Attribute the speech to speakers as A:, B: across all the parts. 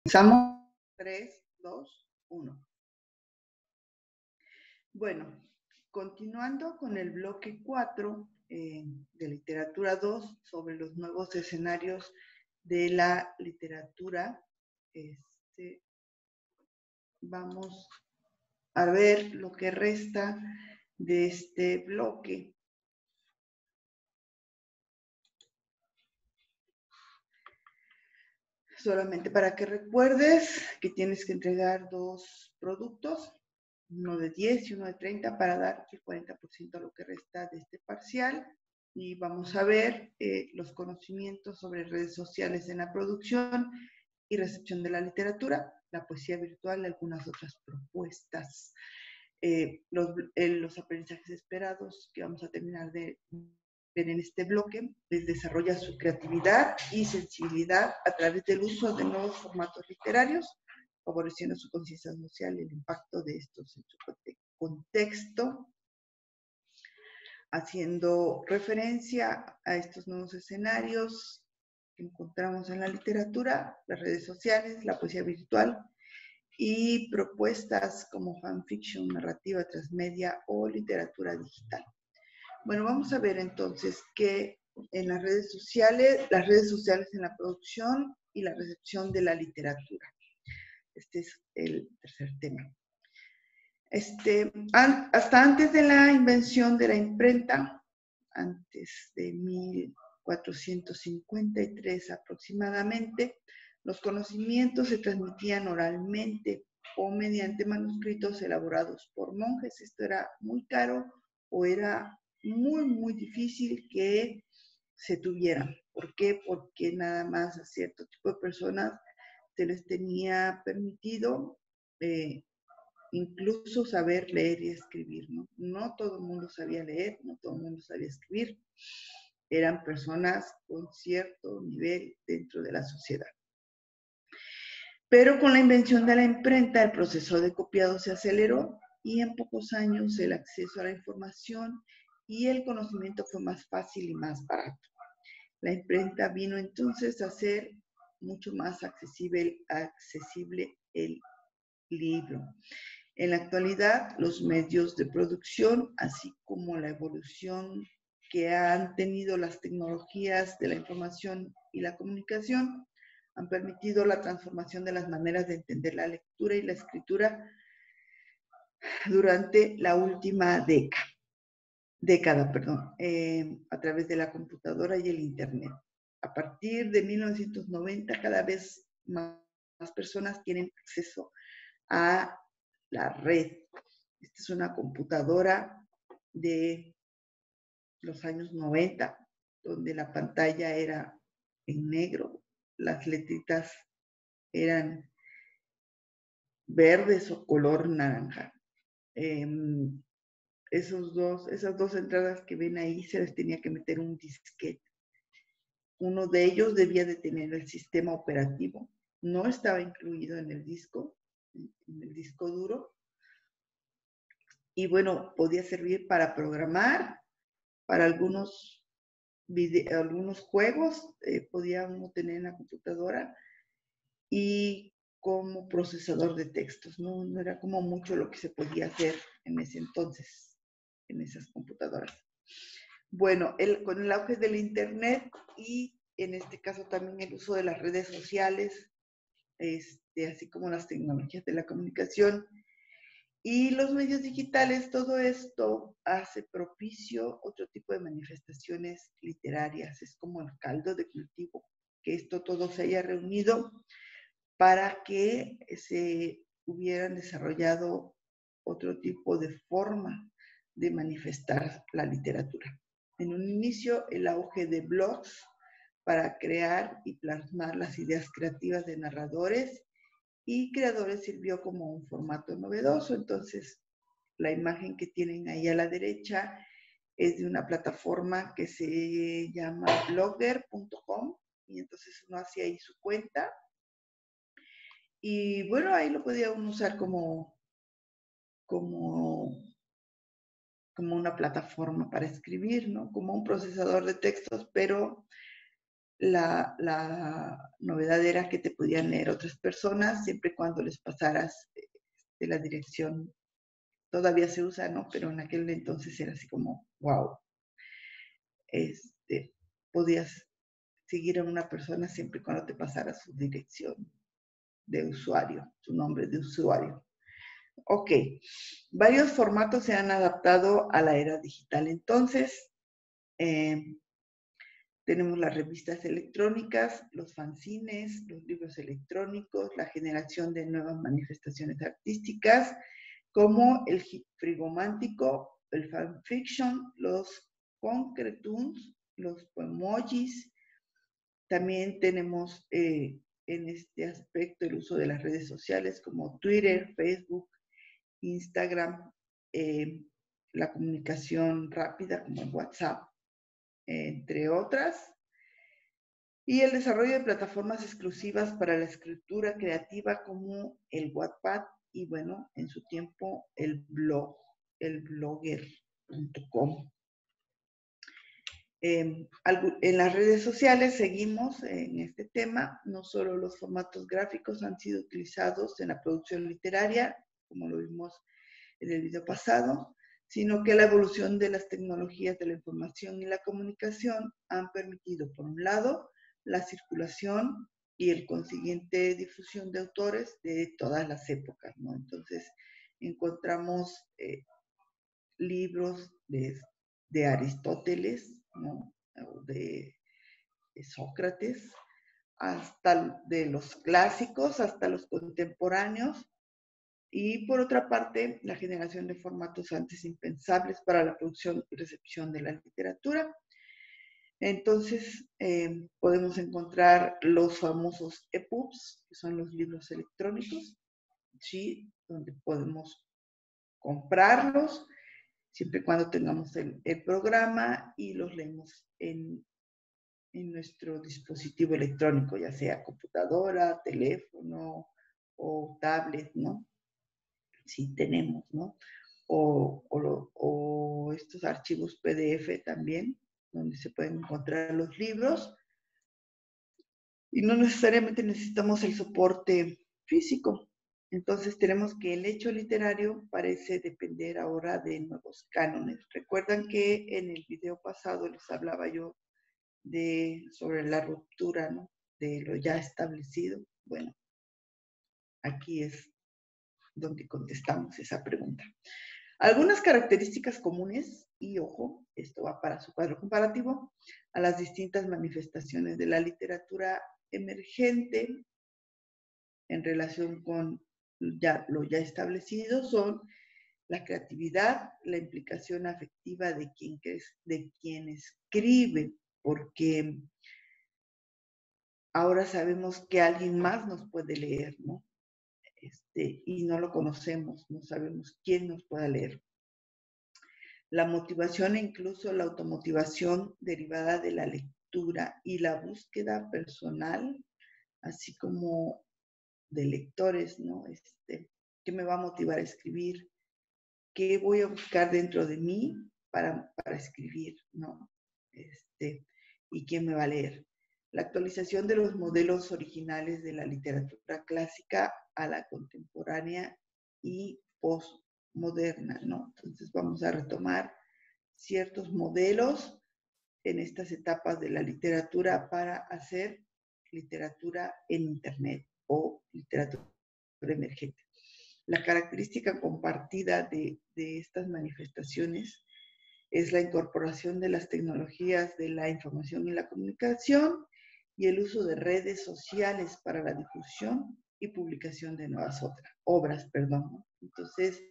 A: Comenzamos. 3, 2, 1. Bueno, continuando con el bloque 4 de literatura 2 sobre los nuevos escenarios de la literatura, vamos a ver lo que resta de este bloque. Solamente para que recuerdes que tienes que entregar 2 productos, uno de 10 y uno de 30 para dar el 40% a lo que resta de este parcial. Y vamos a ver los conocimientos sobre redes sociales en la producción y recepción de la literatura, la poesía virtual y algunas otras propuestas. Los aprendizajes esperados que vamos a terminar de ver en este bloque es desarrolla su creatividad y sensibilidad a través del uso de nuevos formatos literarios, favoreciendo su conciencia social y el impacto de estos en su contexto, haciendo referencia a estos nuevos escenarios que encontramos en la literatura, las redes sociales, la poesía virtual y propuestas como fanfiction, narrativa transmedia o literatura digital. Bueno, vamos a ver entonces que en las redes sociales en la producción y la recepción de la literatura. Este es el tercer tema. Hasta antes de la invención de la imprenta, antes de 1453 aproximadamente, los conocimientos se transmitían oralmente o mediante manuscritos elaborados por monjes. Esto era muy caro o era muy, muy difícil que se tuvieran. ¿Por qué? Porque nada más a cierto tipo de personas se les tenía permitido incluso saber leer y escribir, ¿no? No todo el mundo sabía leer, no todo el mundo sabía escribir. Eran personas con cierto nivel dentro de la sociedad. Pero con la invención de la imprenta, el proceso de copiado se aceleró y en pocos años el acceso a la información y el conocimiento fue más fácil y más barato. La imprenta vino entonces a ser mucho más accesible el libro. En la actualidad, los medios de producción, así como la evolución que han tenido las tecnologías de la información y la comunicación, han permitido la transformación de las maneras de entender la lectura y la escritura durante la última década, a través de la computadora y el Internet. A partir de 1990, cada vez más personas tienen acceso a la red. Esta es una computadora de los años 90, donde la pantalla era en negro, las letritas eran verdes o color naranja. Esas dos entradas que ven ahí se les tenía que meter un disquete. Uno de ellos debía de tener el sistema operativo. No estaba incluido en el disco duro. Y bueno, podía servir para programar, para algunos juegos, podía uno tener en la computadora, y como procesador de textos. No era como mucho lo que se podía hacer en ese entonces, en esas computadoras. Bueno, con el auge del Internet y en este caso también el uso de las redes sociales, así como las tecnologías de la comunicación y los medios digitales, todo esto hace propicio otro tipo de manifestaciones literarias. Es como el caldo de cultivo, que esto todo se haya reunido para que se hubieran desarrollado otro tipo de forma de manifestar la literatura. En un inicio, el auge de blogs para crear y plasmar las ideas creativas de narradores y creadores sirvió como un formato novedoso. Entonces, la imagen que tienen ahí a la derecha es de una plataforma que se llama blogger.com, y entonces uno hacía ahí su cuenta y bueno, ahí lo podía uno usar como una plataforma para escribir, ¿no? Como un procesador de textos, pero La novedad era que te podían leer otras personas siempre y cuando les pasaras de la dirección. Todavía se usa, ¿no? Pero en aquel entonces era así como, wow. Podías seguir a una persona siempre y cuando te pasara su dirección de usuario, su nombre de usuario. Ok, varios formatos se han adaptado a la era digital. Entonces, tenemos las revistas electrónicas, los fanzines, los libros electrónicos, la generación de nuevas manifestaciones artísticas, como el frigomántico, el fanfiction, los concretoons, los poemojis. También tenemos en este aspecto el uso de las redes sociales como Twitter, Facebook, Instagram, la comunicación rápida como WhatsApp, entre otras. Y el desarrollo de plataformas exclusivas para la escritura creativa como el Wattpad y, bueno, en su tiempo el blog, el blogger.com. En las redes sociales seguimos en este tema. No solo los formatos gráficos han sido utilizados en la producción literaria, como lo vimos en el video pasado, sino que la evolución de las tecnologías de la información y la comunicación han permitido, por un lado, la circulación y el consiguiente difusión de autores de todas las épocas, ¿no? Entonces, encontramos libros de Aristóteles, ¿no? de Sócrates, hasta de los clásicos, hasta los contemporáneos, y por otra parte, la generación de formatos antes impensables para la producción y recepción de la literatura. Entonces, podemos encontrar los famosos EPUBs, que son los libros electrónicos, ¿sí? Donde podemos comprarlos, siempre y cuando tengamos el programa y los leemos en nuestro dispositivo electrónico, ya sea computadora, teléfono o tablet, ¿no? Si tenemos, ¿no? O estos archivos PDF también, donde se pueden encontrar los libros. Y no necesariamente necesitamos el soporte físico. Entonces tenemos que el hecho literario parece depender ahora de nuevos cánones. Recuerdan que en el video pasado les hablaba yo sobre la ruptura, ¿no? De lo ya establecido. Bueno, aquí es donde contestamos esa pregunta. Algunas características comunes, y ojo, esto va para su cuadro comparativo, a las distintas manifestaciones de la literatura emergente en relación con lo ya establecido son la creatividad, la implicación afectiva de quien escribe, porque ahora sabemos que alguien más nos puede leer, ¿no? Y no lo conocemos, no sabemos quién nos pueda leer. La motivación e incluso la automotivación derivada de la lectura y la búsqueda personal, así como de lectores, ¿no? ¿Qué me va a motivar a escribir? ¿Qué voy a buscar dentro de mí para escribir, ¿no? ¿Y quién me va a leer? La actualización de los modelos originales de la literatura clásica a la contemporánea y postmoderna, ¿no? Entonces vamos a retomar ciertos modelos en estas etapas de la literatura para hacer literatura en Internet o literatura emergente. La característica compartida de estas manifestaciones es la incorporación de las tecnologías de la información y la comunicación y el uso de redes sociales para la difusión y publicación de nuevas obras. Entonces,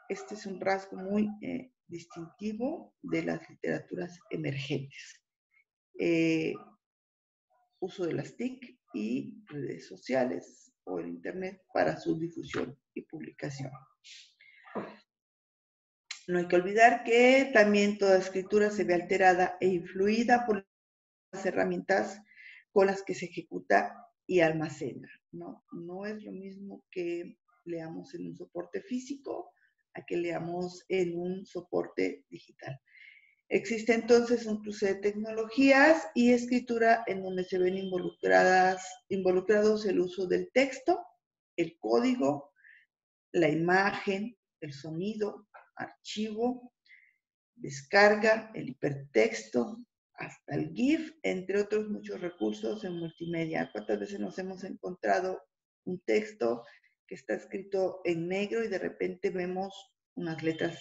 A: este es un rasgo muy distintivo de las literaturas emergentes. Uso de las TIC y redes sociales o el Internet para su difusión y publicación. No hay que olvidar que también toda escritura se ve alterada e influida por las herramientas con las que se ejecuta y almacena, ¿no? No es lo mismo que leamos en un soporte físico a que leamos en un soporte digital. Existe entonces un cruce de tecnologías y escritura en donde se ven involucrados el uso del texto, el código, la imagen, el sonido, archivo, descarga, el hipertexto, hasta el GIF, entre otros muchos recursos en multimedia. ¿Cuántas veces nos hemos encontrado un texto que está escrito en negro y de repente vemos unas letras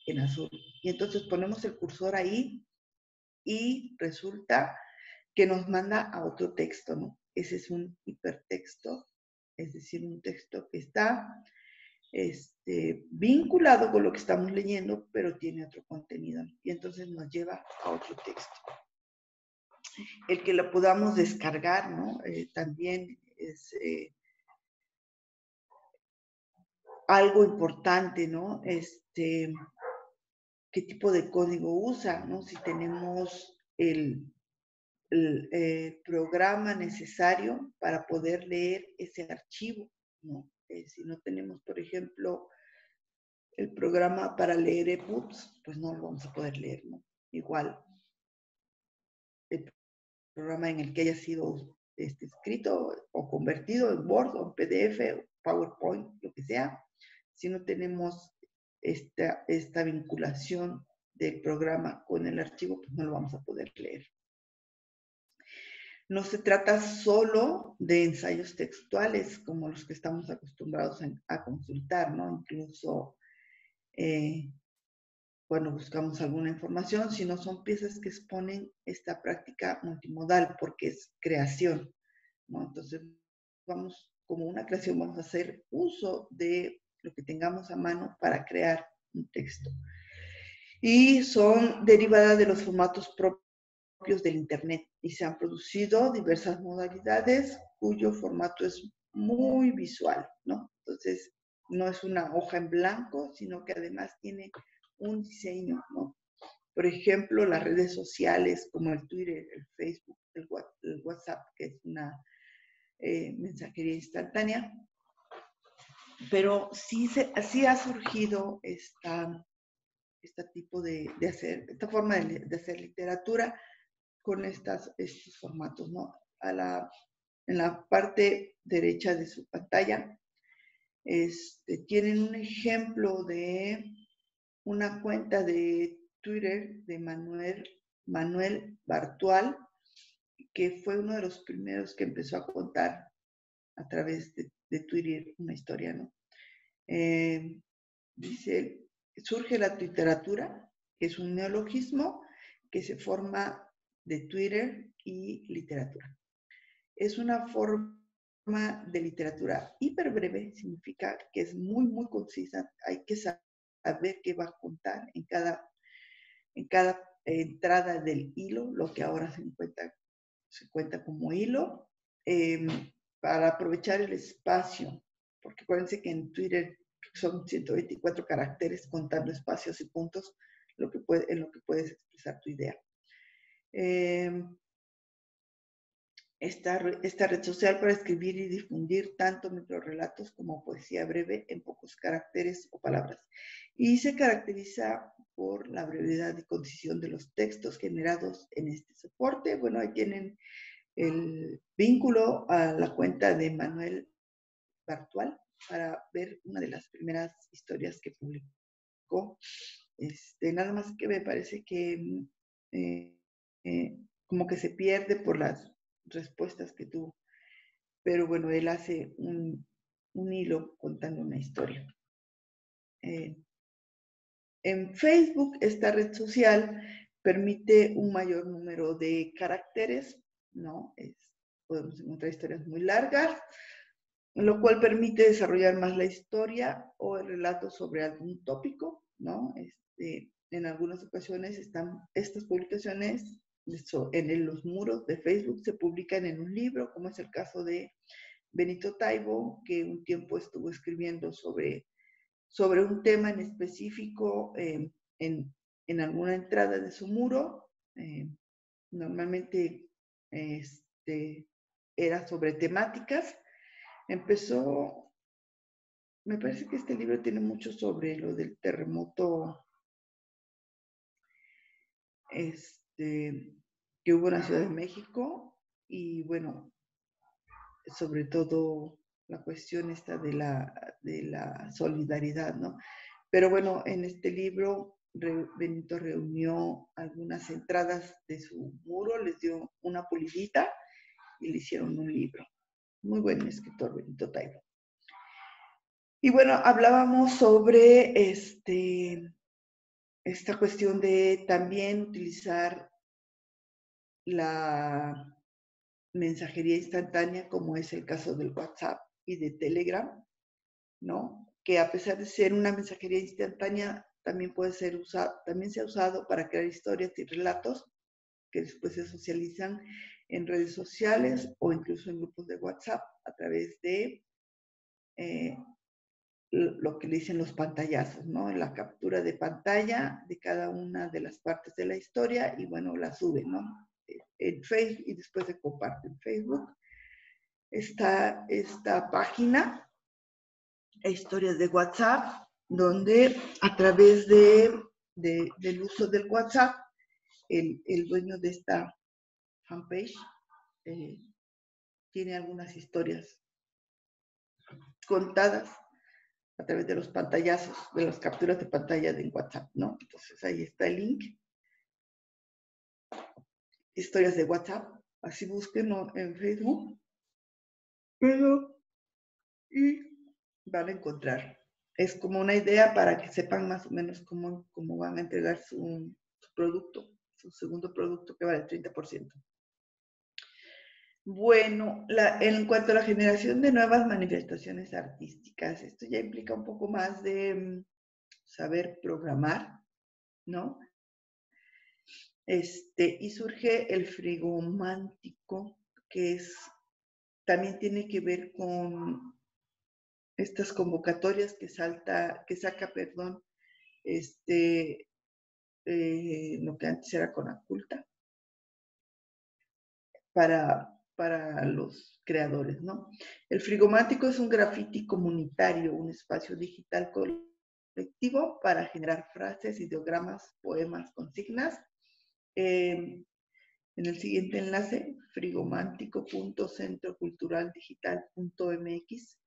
A: en azul? Y entonces ponemos el cursor ahí y resulta que nos manda a otro texto, ¿no? Ese es un hipertexto, es decir, un texto que está vinculado con lo que estamos leyendo, pero tiene otro contenido, y entonces nos lleva a otro texto. El que lo podamos descargar, ¿no? También es algo importante, ¿no? ¿Qué tipo de código usa, ¿no? Si tenemos el programa necesario para poder leer ese archivo, ¿no? Si no tenemos, por ejemplo, el programa para leer EPUBs, pues no lo vamos a poder leer, ¿no? Igual, el programa en el que haya sido escrito o convertido en Word o en PDF, o PowerPoint, lo que sea, si no tenemos esta vinculación del programa con el archivo, pues no lo vamos a poder leer. No se trata solo de ensayos textuales como los que estamos acostumbrados a consultar, ¿no? Incluso cuando buscamos alguna información, sino son piezas que exponen esta práctica multimodal porque es creación, ¿no? Entonces, como una creación, vamos a hacer uso de lo que tengamos a mano para crear un texto. Y son derivadas de los formatos propios del Internet y se han producido diversas modalidades cuyo formato es muy visual, ¿no? Entonces, no es una hoja en blanco, sino que además tiene un diseño, ¿no? Por ejemplo, las redes sociales como el Twitter, el Facebook, el WhatsApp, que es una mensajería instantánea, pero sí ha surgido esta forma de hacer literatura con estos formatos, ¿no? En la parte derecha de su pantalla tienen un ejemplo de una cuenta de Twitter de Manuel Bartual, que fue uno de los primeros que empezó a contar a través de Twitter una historia, ¿no? Dice, surge la literatura, que es un neologismo que se forma de Twitter y literatura. Es una forma de literatura hiperbreve, significa que es muy, muy concisa. Hay que saber qué va a contar en cada entrada del hilo, lo que ahora se cuenta como hilo, para aprovechar el espacio, porque acuérdense que en Twitter son 124 caracteres contando espacios y puntos en lo que puedes expresar tu idea. Esta red social para escribir y difundir tanto microrelatos como poesía breve en pocos caracteres o palabras. Y se caracteriza por la brevedad y concisión de los textos generados en este soporte. Bueno, ahí tienen el vínculo a la cuenta de Manuel Bartual para ver una de las primeras historias que publicó. Nada más que me parece que como que se pierde por las respuestas que tuvo. Pero bueno, él hace un hilo contando una historia. En Facebook, esta red social permite un mayor número de caracteres, ¿no? Podemos encontrar historias muy largas, lo cual permite desarrollar más la historia o el relato sobre algún tópico, ¿no? En algunas ocasiones están estas publicaciones en los muros de Facebook, se publican en un libro, como es el caso de Benito Taibo, que un tiempo estuvo escribiendo sobre un tema en específico en alguna entrada de su muro. Normalmente era sobre temáticas. Me parece que este libro tiene mucho sobre lo del terremoto que hubo en la Ciudad de México, y bueno, sobre todo la cuestión esta de la solidaridad, ¿no? Pero bueno, en este libro Benito reunió algunas entradas de su muro, les dio una pulidita y le hicieron un libro. Muy buen escritor, Benito Taibo. Y bueno, hablábamos sobre esta cuestión de también utilizar la mensajería instantánea, como es el caso del WhatsApp y de Telegram, ¿no? Que a pesar de ser una mensajería instantánea, también puede ser usado, también se ha usado para crear historias y relatos que después se socializan en redes sociales o incluso en grupos de WhatsApp a través de lo que le dicen los pantallazos, ¿no? En la captura de pantalla de cada una de las partes de la historia y bueno, la suben, ¿no? En Facebook y después se comparte en Facebook. Está esta página, historias de WhatsApp, donde a través del uso del WhatsApp, el dueño de esta fanpage tiene algunas historias contadas a través de los pantallazos, de las capturas de pantalla de WhatsApp, ¿no? Entonces ahí está el link. Historias de WhatsApp, así búsquenlo en Facebook. Y van a encontrar. Es como una idea para que sepan más o menos cómo van a entregar su producto, su segundo producto que vale el 30%. Bueno, en cuanto a la generación de nuevas manifestaciones artísticas, esto ya implica un poco más de saber programar, ¿no? Y surge el frigomántico, que también tiene que ver con estas convocatorias que saca, lo que antes era Conaculta, para los creadores, ¿no? El frigomático es un graffiti comunitario, un espacio digital colectivo para generar frases, ideogramas, poemas, consignas. En el siguiente enlace, frigomántico.centroculturaldigital.mx,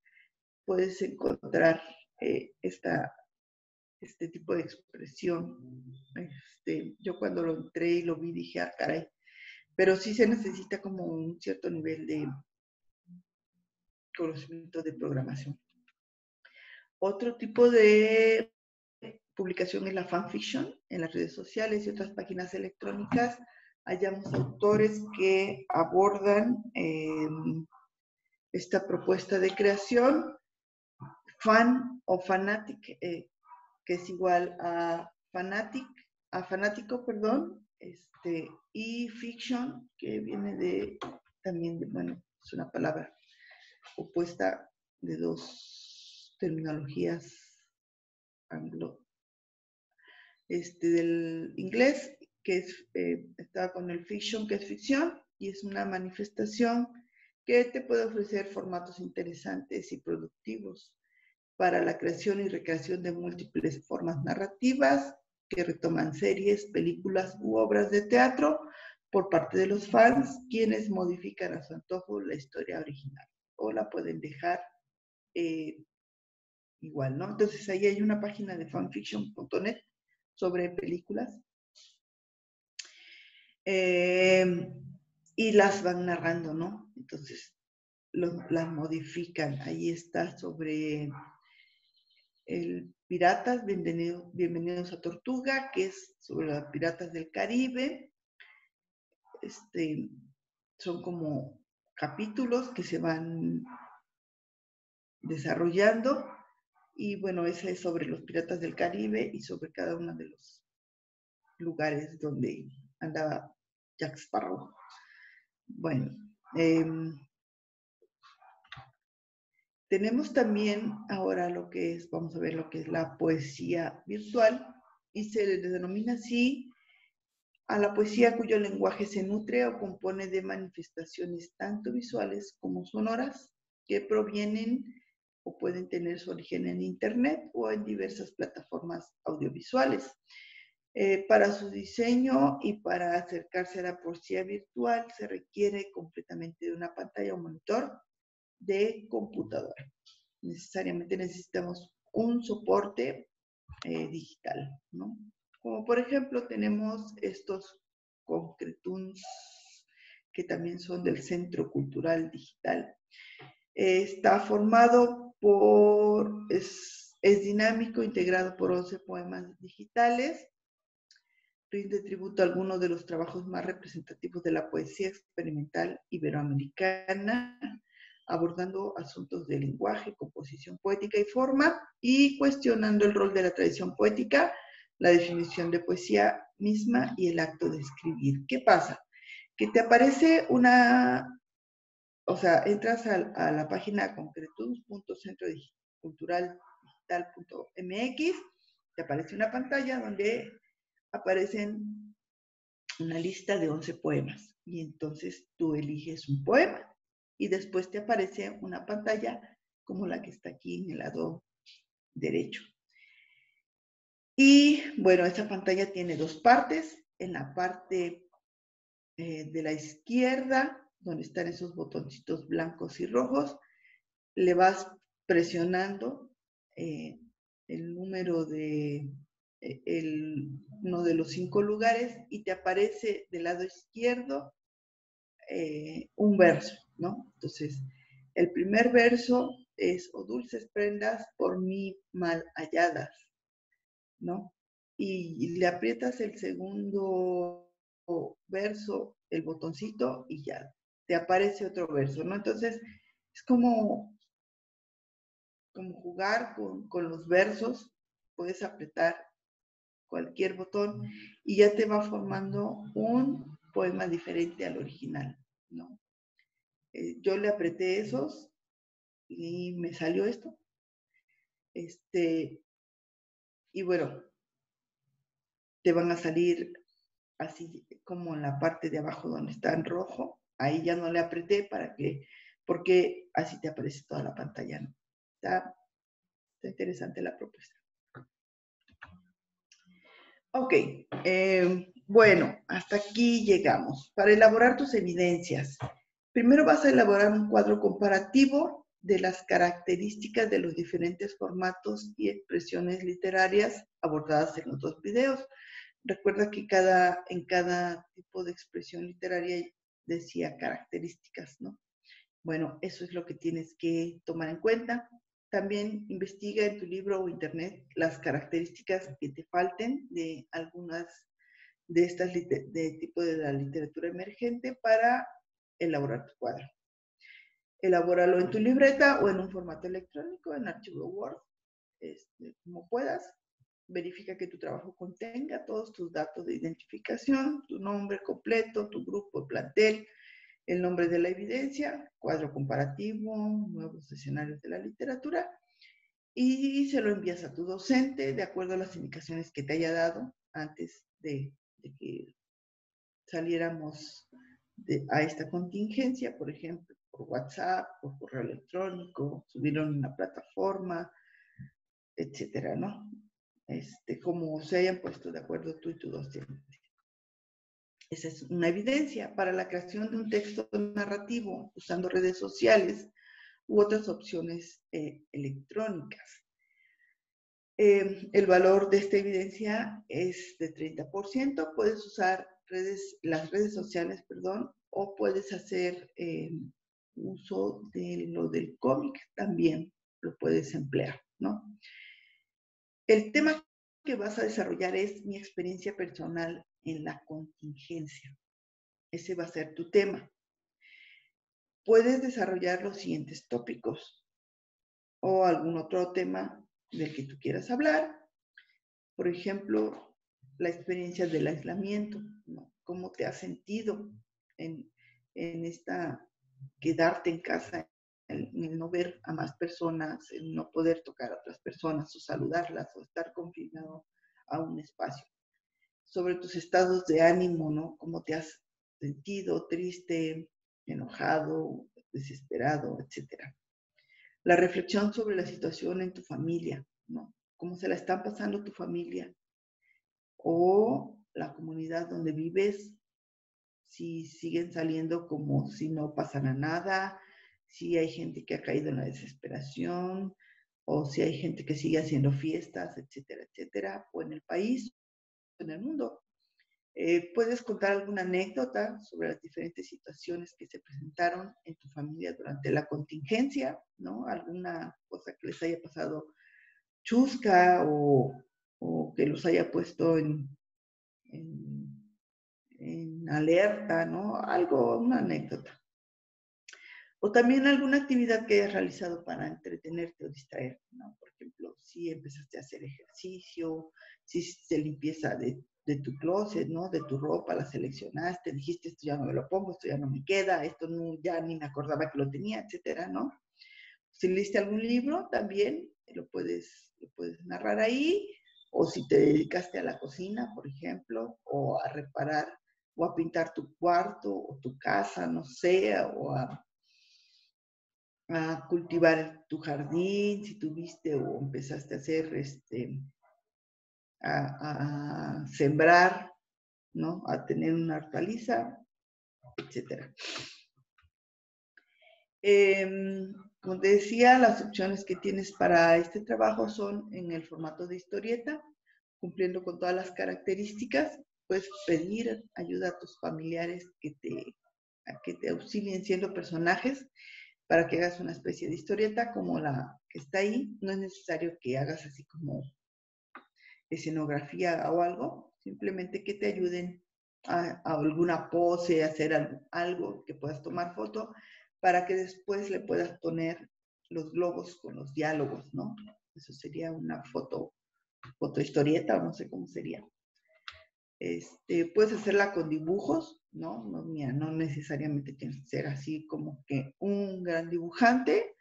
A: puedes encontrar este tipo de expresión. Yo cuando lo entré y lo vi dije, ah, caray, pero sí se necesita como un cierto nivel de conocimiento de programación. Otro tipo de publicación es la fanfiction. En las redes sociales y otras páginas electrónicas hallamos autores que abordan esta propuesta de creación, fan o fanatic, que es igual a fanático, perdón, y fiction, que viene también bueno, es una palabra opuesta de dos terminologías del inglés, que está con el fiction, que es ficción, y es una manifestación que te puede ofrecer formatos interesantes y productivos para la creación y recreación de múltiples formas narrativas que retoman series, películas u obras de teatro por parte de los fans, quienes modifican a su antojo la historia original o la pueden dejar igual, ¿no? Entonces ahí hay una página de fanfiction.net sobre películas y las van narrando, ¿no? Entonces las modifican. Ahí está sobre el Piratas, bienvenidos a Tortuga, que es sobre los piratas del Caribe. Son como capítulos que se van desarrollando y bueno, ese es sobre los piratas del Caribe y sobre cada uno de los lugares donde andaba Jack Sparrow. Bueno, tenemos también ahora vamos a ver lo que es la poesía virtual y se le denomina así a la poesía cuyo lenguaje se nutre o compone de manifestaciones tanto visuales como sonoras que provienen o pueden tener su origen en Internet o en diversas plataformas audiovisuales. Para su diseño y para acercarse a la poesía virtual se requiere completamente de una pantalla o monitor de computadora. Necesariamente necesitamos un soporte digital, ¿no? Como por ejemplo tenemos estos Concretuns que también son del Centro Cultural Digital. Está formado es dinámico, integrado por 11 poemas digitales. Rinde tributo a algunos de los trabajos más representativos de la poesía experimental iberoamericana, abordando asuntos de lenguaje, composición poética y forma, y cuestionando el rol de la tradición poética, la definición de poesía misma y el acto de escribir. ¿Qué pasa? Que te aparece entras a la página concretus.centroculturaldigital.mx, te aparece una pantalla donde aparecen una lista de 11 poemas y entonces tú eliges un poema y después te aparece una pantalla como la que está aquí en el lado derecho. Y bueno, esa pantalla tiene dos partes. En la parte de la izquierda, donde están esos botoncitos blancos y rojos, le vas presionando el número de uno de los 5 lugares y te aparece del lado izquierdo un verso, ¿no? Entonces, el primer verso es, oh dulces prendas por mí mal halladas, ¿no? Y le aprietas el segundo verso, el botoncito, y ya te aparece otro verso, ¿no? Entonces, es como jugar con los versos, puedes apretar cualquier botón y ya te va formando un poema diferente al original, ¿no? Yo le apreté esos y me salió esto. Y bueno, te van a salir así como en la parte de abajo donde está en rojo. Ahí ya no le apreté porque así te aparece toda la pantalla, ¿no? Está interesante la propuesta. Ok, bueno, hasta aquí llegamos. Para elaborar tus evidencias, primero vas a elaborar un cuadro comparativo de las características de los diferentes formatos y expresiones literarias abordadas en los dos videos. Recuerda que en cada tipo de expresión literaria decía características, ¿no? Bueno, eso es lo que tienes que tomar en cuenta. También investiga en tu libro o internet las características que te falten de algunas de estas de tipo de la literatura emergente para elaborar tu cuadro. Elabóralo en tu libreta o en un formato electrónico, en archivo Word, como puedas. Verifica que tu trabajo contenga todos tus datos de identificación, tu nombre completo, tu grupo, plantel, el nombre de la evidencia, cuadro comparativo, nuevos escenarios de la literatura, y se lo envías a tu docente de acuerdo a las indicaciones que te haya dado antes de que saliéramos a esta contingencia, por ejemplo, por WhatsApp, por correo electrónico, subirlo en una plataforma, etcétera, ¿no? Como se hayan puesto de acuerdo tú y tu docente. Esa es una evidencia para la creación de un texto narrativo usando redes sociales u otras opciones electrónicas. El valor de esta evidencia es de 30%. Puedes usar las redes sociales, o puedes hacer uso de lo del cómic, también lo puedes emplear, ¿no? El tema que vas a desarrollar es mi experiencia personal en la contingencia. Ese va a ser tu tema. Puedes desarrollar los siguientes tópicos o algún otro tema del que tú quieras hablar. Por ejemplo, la experiencia del aislamiento, ¿no? ¿Cómo te has sentido en quedarte en casa, en el no ver a más personas, en no poder tocar a otras personas o saludarlas o estar confinado a un espacio? Sobre tus estados de ánimo, ¿no? ¿Cómo te has sentido? Triste, enojado, desesperado, etcétera. La reflexión sobre la situación en tu familia, ¿no? ¿Cómo se la están pasando tu familia o la comunidad donde vives, si siguen saliendo como si no pasara nada, si hay gente que ha caído en la desesperación, o si hay gente que sigue haciendo fiestas, etcétera, etcétera, o en el país, o en el mundo. ¿Puedes contar alguna anécdota sobre las diferentes situaciones que se presentaron en tu familia durante la contingencia, ¿no? Alguna cosa que les haya pasado chusca o que los haya puesto en alerta, ¿no? Algo, una anécdota. O también alguna actividad que hayas realizado para entretenerte o distraerte, ¿no? Por ejemplo, si empezaste a hacer ejercicio, si hiciste limpieza de tu closet, ¿no? De tu ropa, la seleccionaste, dijiste, esto ya no me lo pongo, esto ya no me queda, esto no, ya ni me acordaba que lo tenía, etcétera, ¿no? Si leíste algún libro, también lo puedes narrar ahí, o si te dedicaste a la cocina, por ejemplo, o a reparar, o a pintar tu cuarto, o tu casa, no sé, o a cultivar tu jardín, si tuviste o empezaste a hacer, a sembrar, ¿no? A tener una hortaliza, etcétera. Como te decía, las opciones que tienes para este trabajo son en el formato de historieta, cumpliendo con todas las características. Puedes pedir ayuda a tus familiares a que te auxilien siendo personajes para que hagas una especie de historieta como la que está ahí. No es necesario que hagas así como escenografía o algo, simplemente que te ayuden a alguna pose, a hacer algo que puedas tomar foto para que después le puedas poner los globos con los diálogos, ¿no? Eso sería una foto historieta, o no sé cómo sería. Puedes hacerla con dibujos, ¿no? No, mira, no necesariamente tienes que ser así como que un gran dibujante.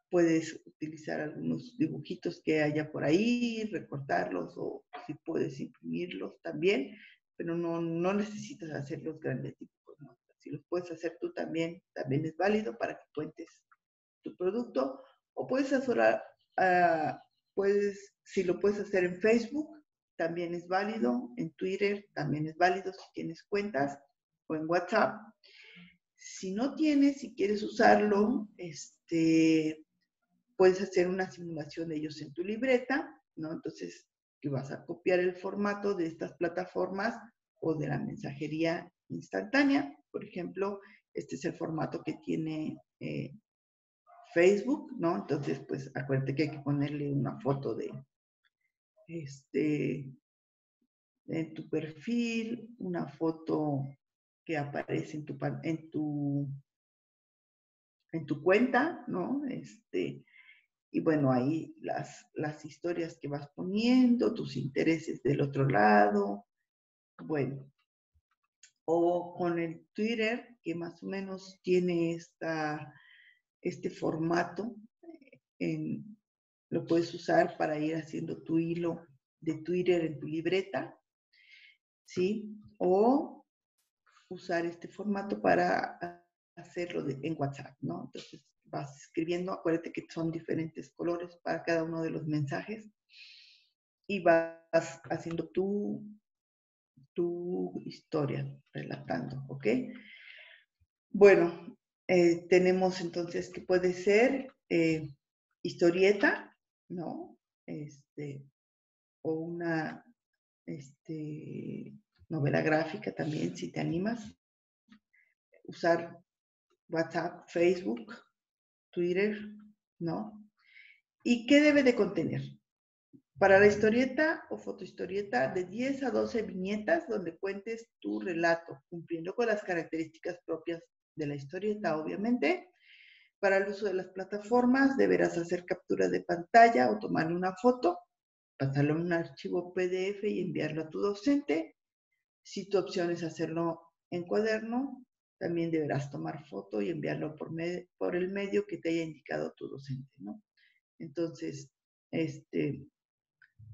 A: Puedes utilizar algunos dibujitos que haya por ahí, recortarlos o si puedes imprimirlos también, pero no necesitas hacer los grandes dibujos, ¿no? Si los puedes hacer tú también, también es válido para que cuentes tu producto, o puedes hacer, si lo puedes hacer en Facebook, también es válido, en Twitter también es válido si tienes cuentas, o en WhatsApp. Si no tienes, si quieres usarlo, puedes hacer una simulación de ellos en tu libreta, ¿no? Entonces, que vas a copiar el formato de estas plataformas o de la mensajería instantánea. Por ejemplo, este es el formato que tiene Facebook, ¿no? Entonces, pues acuérdate que hay que ponerle una foto en tu perfil, una foto que aparece en tu cuenta, ¿no? Y bueno, ahí las historias que vas poniendo, tus intereses del otro lado, bueno, o con el Twitter, que más o menos tiene este formato, lo puedes usar para ir haciendo tu hilo de Twitter en tu libreta, ¿sí? O usar este formato para hacerlo en WhatsApp, ¿no? Entonces vas escribiendo, acuérdate que son diferentes colores para cada uno de los mensajes y vas haciendo tu historia, relatando, ¿ok? Bueno, tenemos entonces que puede ser historieta, ¿no? O una novela gráfica también, si te animas. Usar WhatsApp, Facebook, Twitter, ¿no? ¿Y qué debe de contener? Para la historieta o fotohistorieta, de 10 a 12 viñetas donde cuentes tu relato, cumpliendo con las características propias de la historieta, obviamente. Para el uso de las plataformas, deberás hacer captura de pantalla o tomarle una foto, pasarlo en un archivo PDF y enviarlo a tu docente. Si tu opción es hacerlo en cuaderno, también deberás tomar foto y enviarlo por el medio que te haya indicado tu docente, ¿no? Entonces,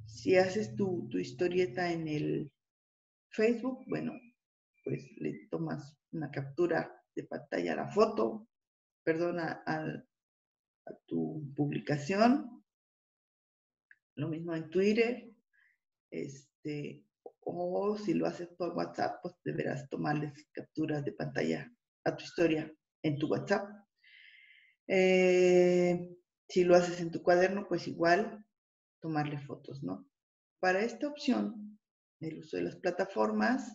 A: si haces tu historieta en el Facebook, bueno, pues le tomas una captura de pantalla a la foto, perdona, a tu publicación, Lo mismo en Twitter, o si lo haces por WhatsApp, pues deberás tomarles capturas de pantalla a tu historia en tu WhatsApp. Si lo haces en tu cuaderno, pues igual tomarle fotos, ¿no? Para esta opción, el uso de las plataformas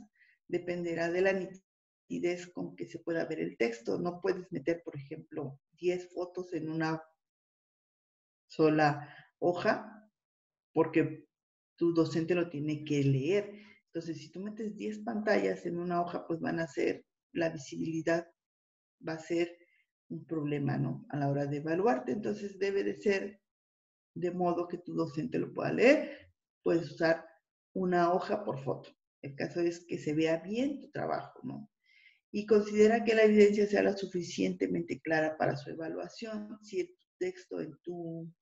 A: dependerá de la nitidez con que se pueda ver el texto. No puedes meter, por ejemplo, 10 fotos en una sola hoja porque tu docente lo tiene que leer. Entonces, si tú metes 10 pantallas en una hoja, pues van a ser, la visibilidad va a ser un problema, ¿no? A la hora de evaluarte. Entonces, debe de ser de modo que tu docente lo pueda leer. Puedes usar una hoja por foto. El caso es que se vea bien tu trabajo, ¿no? Y considera que la evidencia sea lo suficientemente clara para su evaluación. Si el texto en tu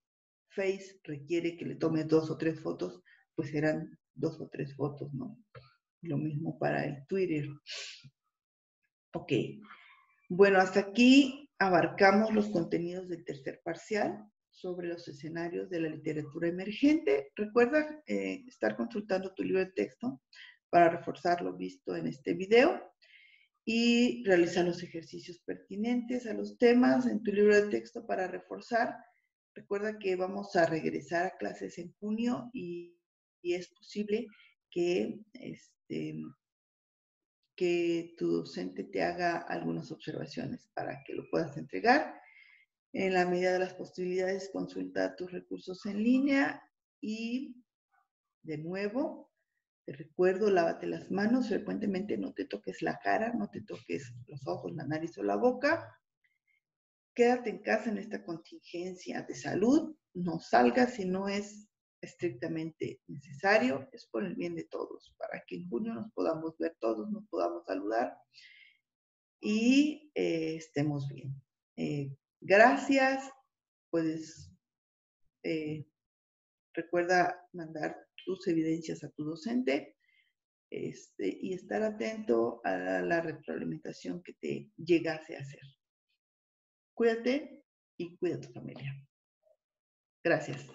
A: Face requiere que le tomes 2 o 3 fotos, pues serán 2 o 3 fotos, ¿no? Lo mismo para el Twitter. Ok. Bueno, hasta aquí abarcamos los contenidos del tercer parcial sobre los escenarios de la literatura emergente. Recuerda estar consultando tu libro de texto para reforzar lo visto en este video y realizar los ejercicios pertinentes a los temas en tu libro de texto para reforzar. Recuerda que vamos a regresar a clases en junio y es posible que, que tu docente te haga algunas observaciones para que lo puedas entregar. En la medida de las posibilidades, consulta tus recursos en línea y, de nuevo, te recuerdo, lávate las manos frecuentemente, no te toques la cara, no te toques los ojos, la nariz o la boca. Quédate en casa en esta contingencia de salud, no salgas si no es estrictamente necesario, es por el bien de todos, para que en junio nos podamos ver todos, nos podamos saludar y estemos bien. Gracias, puedes, recuerda mandar tus evidencias a tu docente y estar atento a la retroalimentación que te llegase a hacer. Cuídate y cuida a tu familia. Gracias.